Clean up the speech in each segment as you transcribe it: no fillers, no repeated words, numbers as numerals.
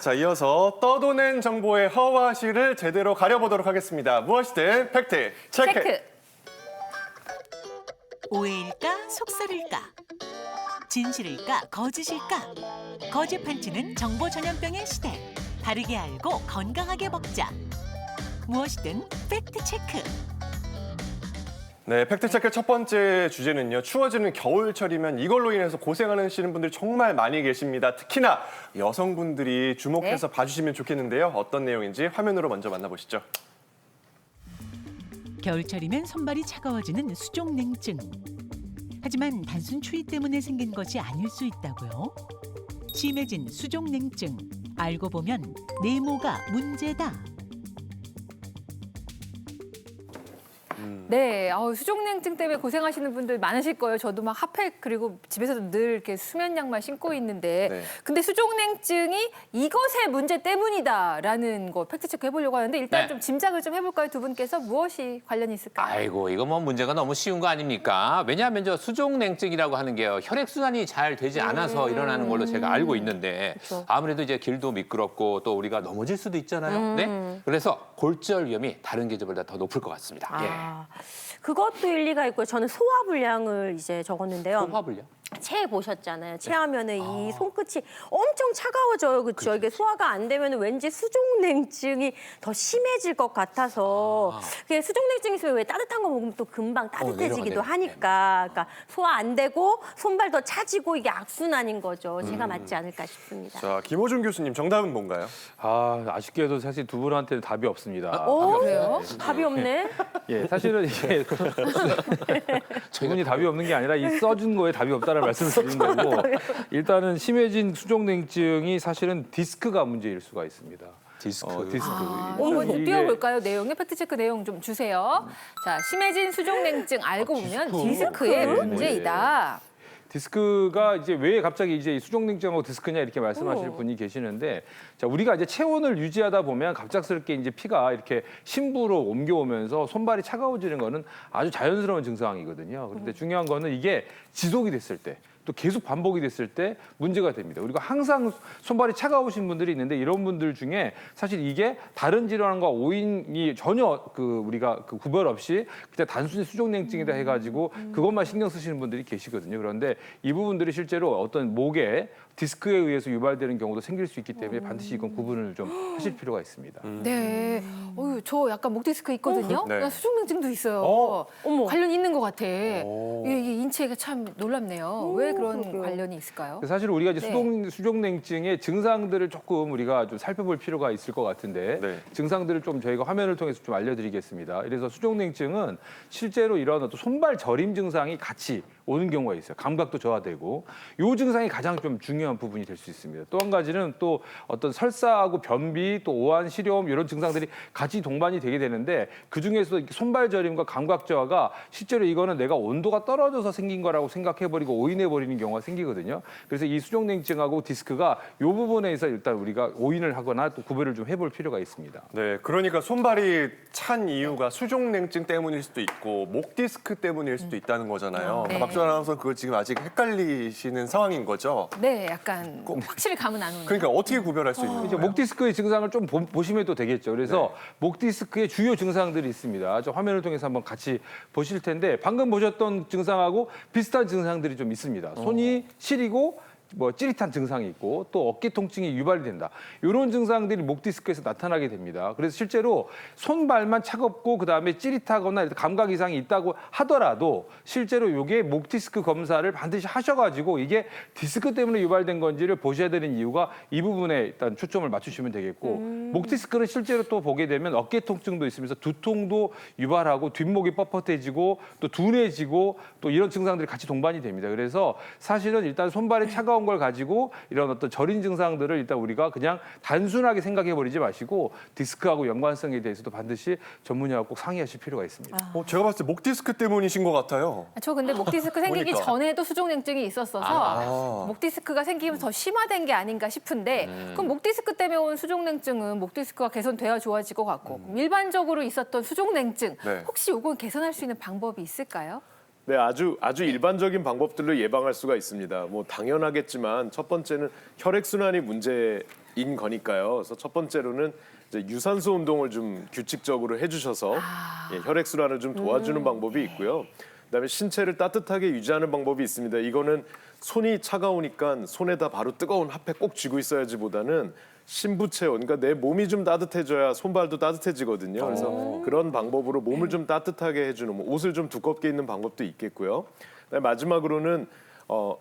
자, 이어서 떠도는 정보의 허와 실을 제대로 가려보도록 하겠습니다. 무엇이든 팩트 체크. 오해일까 속설일까? 진실일까 거짓일까? 거짓 판치는 정보 전염병의 시대. 바르게 알고 건강하게 먹자. 무엇이든 팩트 체크. 네, 팩트체크 첫 번째 주제는요. 추워지는 겨울철이면 이걸로 인해서 고생하시는 분들이 정말 많이 계십니다. 특히나 여성분들이 주목해서 봐주시면 좋겠는데요. 어떤 내용인지 화면으로 먼저 만나보시죠. 겨울철이면 손발이 차가워지는 수족냉증. 하지만 단순 추위 때문에 생긴 것이 아닐 수 있다고요. 심해진 수족냉증. 알고 보면 내모가 문제다. 네, 수족냉증 때문에 고생하시는 분들 많으실 거예요. 저도 막 핫팩 그리고 집에서도 늘 이렇게 수면 양말 신고 있는데, 네. 근데 수족냉증이 이것의 문제 때문이다라는 거 팩트체크 해보려고 하는데 일단 네. 좀 짐작을 좀 해볼까요? 두 분께서 무엇이 관련이 있을까요? 아이고 이거 뭐 문제가 너무 쉬운 거 아닙니까? 왜냐하면 저 수족냉증이라고 하는 게요 혈액순환이 잘 되지 않아서 일어나는 걸로 제가 알고 있는데 그쵸. 아무래도 이제 길도 미끄럽고 또 우리가 넘어질 수도 있잖아요. 네? 그래서 골절 위험이 다른 계절보다 더 높을 것 같습니다. 아, 그것도 일리가 있고요. 저는 소화 불량을 이제 적었는데요. 소화불량? 체해 보셨잖아요. 체하면은 이 손끝이 엄청 차가워져요. 그렇죠? 이게 소화가 안 되면 왠지 수족냉증이 더 심해질 것 같아서 그게 수족냉증이 있으면 왜 따뜻한 거 먹으면 또 금방 따뜻해지기도 내려가. 하니까 그러니까 소화 안 되고 손발 더 차지고 이게 악순환인 거죠. 제가 맞지 않을까 싶습니다. 자, 김호준 교수님 정답은 뭔가요? 아쉽게도 사실 두 분한테는 답이 없습니다. 그래요? 답이 없네. 예, 사실은 이게 두 분이 답이 없는 게 아니라 이 써준 거에 답이 없다는 말씀을 드린 거고 일단은 심해진 수족냉증이 사실은 디스크가 문제일 수가 있습니다. 디스크. 디스크. 한번 이게 띄워볼까요? 내용에 팩트체크 내용 좀 주세요. 자, 심해진 수족냉증 알고 보면 디스크의 문제이다. 디스크가 이제 왜 갑자기 이제 이 수족냉증하고 디스크냐 이렇게 말씀하실 분이 계시는데 자 우리가 이제 체온을 유지하다 보면 갑작스럽게 이제 피가 이렇게 심부로 옮겨오면서 손발이 차가워지는 거는 아주 자연스러운 증상이거든요. 그런데 중요한 거는 이게 지속이 됐을 때 또 계속 반복이 됐을 때 문제가 됩니다. 우리가 항상 손발이 차가우신 분들이 있는데 이런 분들 중에 사실 이게 다른 질환과 오인이 전혀 우리가 구별 없이 그냥 단순히 수족냉증이다 해가지고 그것만 신경 쓰시는 분들이 계시거든요. 그런데 이 부분들이 실제로 어떤 목에 디스크에 의해서 유발되는 경우도 생길 수 있기 때문에 반드시 이건 구분을 좀 하실 필요가 있습니다. 네. 저 약간 목 디스크 있거든요. 네. 나 수족냉증도 있어요. 어머. 관련 있는 것 같아. 이게 인체가 참 놀랍네요. 왜 그런 그러게요. 관련이 있을까요? 사실 우리가 이제 네. 수족냉증의 증상들을 조금 우리가 좀 살펴볼 필요가 있을 것 같은데 네. 증상들을 좀 저희가 화면을 통해서 좀 알려드리겠습니다. 그래서 수족냉증은 실제로 이런 어떤 손발 저림 증상이 같이 오는 경우가 있어요. 감각도 저하되고 이 증상이 가장 좀 중요한 부분이 될 수 있습니다. 또 한 가지는 또 어떤 설사하고 변비 또 오한 시려움 이런 증상들이 같이 동반이 되게 되는데 그 중에서도 손발 저림과 감각 저하가 실제로 이거는 내가 온도가 떨어져서 생긴 거라고 생각해버리고 오인해 버리는 경우가 생기거든요. 그래서 이 수족냉증하고 디스크가 이 부분에서 일단 우리가 오인을 하거나 또 구별을 좀 해볼 필요가 있습니다. 네, 그러니까 손발이 찬 이유가 수족냉증 때문일 수도 있고 목 디스크 때문일 수도 있다는 거잖아요. 네. 박준 아나운서 그걸 지금 아직 헷갈리시는 상황인 거죠? 네, 약간 확실히 감은 안 오네요. 그러니까 어떻게 구별할 수 있는 이제 거예요? 목 디스크의 증상을 좀 보시면 또 되겠죠. 그래서 목 디스크의 주요 증상들이 있습니다. 저 화면을 통해서 한번 같이 보실 텐데 방금 보셨던 증상하고 비슷한 증상들이 좀 있습니다. 손이 시리고 뭐 찌릿한 증상이 있고 또 어깨 통증이 유발이 된다. 이런 증상들이 목 디스크에서 나타나게 됩니다. 그래서 실제로 손발만 차갑고 그다음에 찌릿하거나 감각 이상이 있다고 하더라도 실제로 이게 목 디스크 검사를 반드시 하셔가지고 이게 디스크 때문에 유발된 건지를 보셔야 되는 이유가 이 부분에 일단 초점을 맞추시면 되겠고 목 디스크는 실제로 또 보게 되면 어깨 통증도 있으면서 두통도 유발하고 뒷목이 뻣뻣해지고 또 둔해지고 또 이런 증상들이 같이 동반이 됩니다. 그래서 사실은 일단 손발이 차가운 걸 가지고 이런 어떤 저린 증상들을 일단 우리가 그냥 단순하게 생각해 버리지 마시고 디스크하고 연관성에 대해서도 반드시 전문의하고 꼭 상의하실 필요가 있습니다. 제가 봤을 때 목 디스크 때문이신 것 같아요. 저 근데 목 디스크 생기기 보니까. 전에도 수족냉증이 있었어서 목 디스크가 생기면 더 심화된 게 아닌가 싶은데 그럼 목 디스크 때문에 온 수족냉증은 목 디스크가 개선돼야 좋아질 것 같고 그럼 일반적으로 있었던 수족냉증 네. 혹시 이건 개선할 수 있는 방법이 있을까요? 네, 아주 일반적인 방법들로 예방할 수가 있습니다. 뭐 당연하겠지만 첫 번째는 혈액 순환이 문제인 인 거니까요. 그래서 첫 번째로는 이제 유산소 운동을 좀 규칙적으로 해주셔서 예, 혈액순환을 좀 도와주는 방법이 있고요. 그다음에 신체를 따뜻하게 유지하는 방법이 있습니다. 이거는 손이 차가우니까 손에다 바로 뜨거운 핫팩 꼭 쥐고 있어야지보다는 신부 체온, 그러니까 내 몸이 좀 따뜻해져야 손발도 따뜻해지거든요. 그래서 그런 방법으로 몸을 좀 따뜻하게 해주는, 뭐 옷을 좀 두껍게 입는 방법도 있겠고요. 그다음에 마지막으로는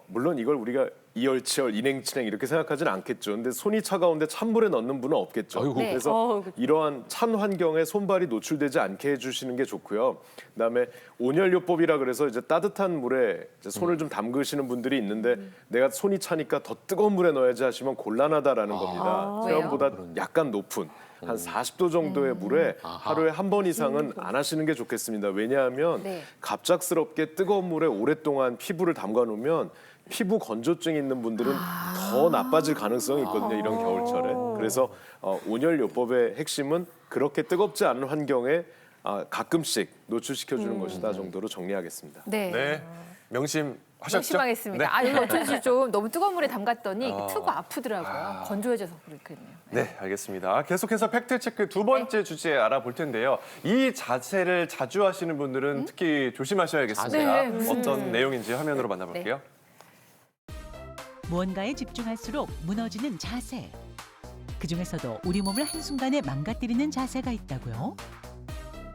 물론 이걸 우리가 이열치열, 인행치행 이렇게 생각하지는 않겠죠. 근데 손이 차가운데 찬물에 넣는 분은 없겠죠. 아이고. 네. 그래서 이러한 찬 환경에 손발이 노출되지 않게 해주시는 게 좋고요. 그다음에 온열요법이라 그래서 이제 따뜻한 물에 이제 손을 좀 담그시는 분들이 있는데 내가 손이 차니까 더 뜨거운 물에 넣어야지 하시면 곤란하다라는 겁니다. 왜요? 체온보다 약간 높은 한 40도 정도의 물에 하루에 한 번 이상은 안 하시는 게 좋겠습니다. 왜냐하면 네. 갑작스럽게 뜨거운 물에 오랫동안 피부를 담가 놓으면 피부 건조증이 있는 분들은 더 나빠질 가능성이 있거든요. 이런 겨울철에. 그래서 온열요법의 핵심은 그렇게 뜨겁지 않은 환경에 가끔씩 노출시켜주는 것이다 정도로 정리하겠습니다. 네. 네, 명심하셨죠? 명심하겠습니다. 네. 아, 이거 어쩐지 좀 너무 뜨거운 물에 담갔더니 트고 아프더라고요. 건조해져서 그렇겠네요. 네, 알겠습니다. 계속해서 팩트체크 두 번째 주제 알아볼 텐데요. 이 자세를 자주 하시는 분들은 특히 조심하셔야겠습니다. 네. 어떤 내용인지 화면으로 만나볼게요. 무언가에 집중할수록 무너지는 자세. 그중에서도 우리 몸을 한순간에 망가뜨리는 자세가 있다고요.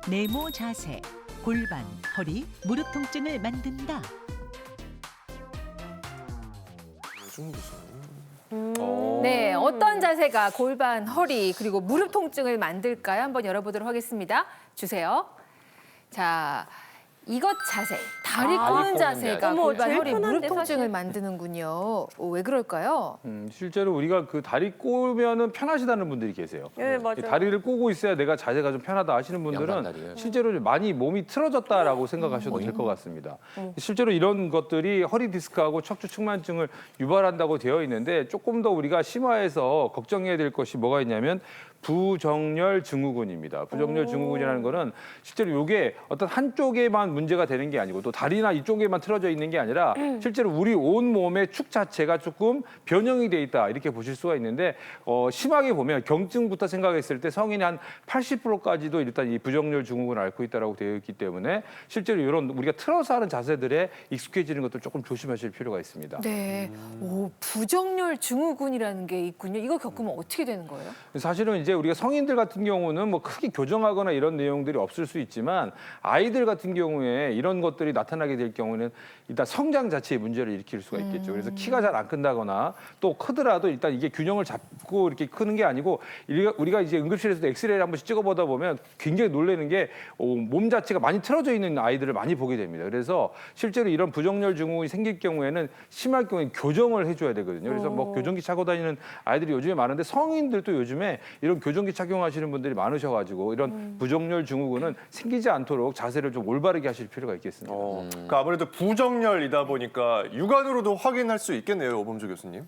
네모 자세, 골반, 허리, 무릎 통증을 만든다. 네, 어떤 자세가 골반, 허리 그리고 무릎 통증을 만들까요? 한번 열어보도록 하겠습니다. 주세요. 자, 이것 자세, 다리 꼬는 꼬는 자세가 어머, 골반, 제일 허리, 무릎 편한데, 통증을 사실. 만드는군요. 왜 그럴까요? 실제로 우리가 그 다리 꼬면은 편하시다는 분들이 계세요. 예, 맞아요. 다리를 꼬고 있어야 내가 자세가 좀 편하다 하시는 분들은 양반다리요? 실제로 많이 몸이 틀어졌다라고 생각하셔도 될 것 같습니다. 실제로 이런 것들이 허리 디스크하고 척추 측만증을 유발한다고 되어 있는데 조금 더 우리가 심화해서 걱정해야 될 것이 뭐가 있냐면 부정렬 증후군입니다. 부정렬 증후군이라는 거는 실제로 이게 어떤 한쪽에만 문제가 되는 게 아니고 또 다리나 이쪽에만 틀어져 있는 게 아니라 실제로 우리 온 몸의 축 자체가 조금 변형이 돼 있다 이렇게 보실 수가 있는데 심하게 보면 경증부터 생각했을 때 성인이 한 80%까지도 일단 이 부정렬 증후군을 앓고 있다라고 되어 있기 때문에 실제로 이런 우리가 틀어서 하는 자세들에 익숙해지는 것도 조금 조심하실 필요가 있습니다. 네, 오, 부정렬 증후군이라는 게 있군요. 이거 겪으면 어떻게 되는 거예요? 사실은 이제 우리가 성인들 같은 경우는 뭐 크게 교정하거나 이런 내용들이 없을 수 있지만 아이들 같은 경우에 이런 것들이 나타나게 될 경우는 일단 성장 자체에 문제를 일으킬 수가 있겠죠. 그래서 키가 잘 안 큰다거나 또 크더라도 일단 이게 균형을 잡고 이렇게 크는 게 아니고 우리가 이제 응급실에서도 엑스레이를 한 번씩 찍어보다 보면 굉장히 놀라는 게 몸 자체가 많이 틀어져 있는 아이들을 많이 보게 됩니다. 그래서 실제로 이런 부정렬 증후군이 생길 경우에는 심할 경우에 교정을 해줘야 되거든요. 그래서 뭐 교정기 차고 다니는 아이들이 요즘에 많은데 성인들도 요즘에 이런 교정기 착용하시는 분들이 많으셔가지고 이런 부정렬 증후군은 생기지 않도록 자세를 좀 올바르게 하실 필요가 있겠습니다. 그러니까 아무래도 부정렬이다 보니까 육안으로도 확인할 수 있겠네요, 오범주 교수님.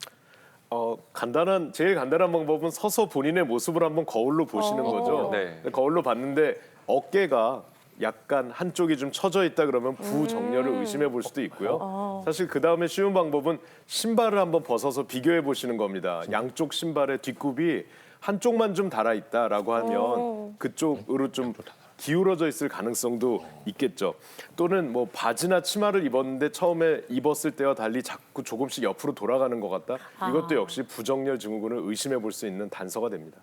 제일 간단한 방법은 서서 본인의 모습을 한번 거울로 보시는 거죠. 네. 거울로 봤는데 어깨가 약간 한쪽이 좀 처져 있다 그러면 부정렬을 의심해 볼 수도 있고요. 사실 그 다음에 쉬운 방법은 신발을 한번 벗어서 비교해 보시는 겁니다. 양쪽 신발의 뒷굽이 한쪽만 좀 달아 있다라고 하면 그쪽으로 좀 기울어져 있을 가능성도 있겠죠. 또는 뭐 바지나 치마를 입었는데 처음에 입었을 때와 달리 자꾸 조금씩 옆으로 돌아가는 것 같다. 이것도 역시 부정렬 증후군을 의심해 볼 수 있는 단서가 됩니다.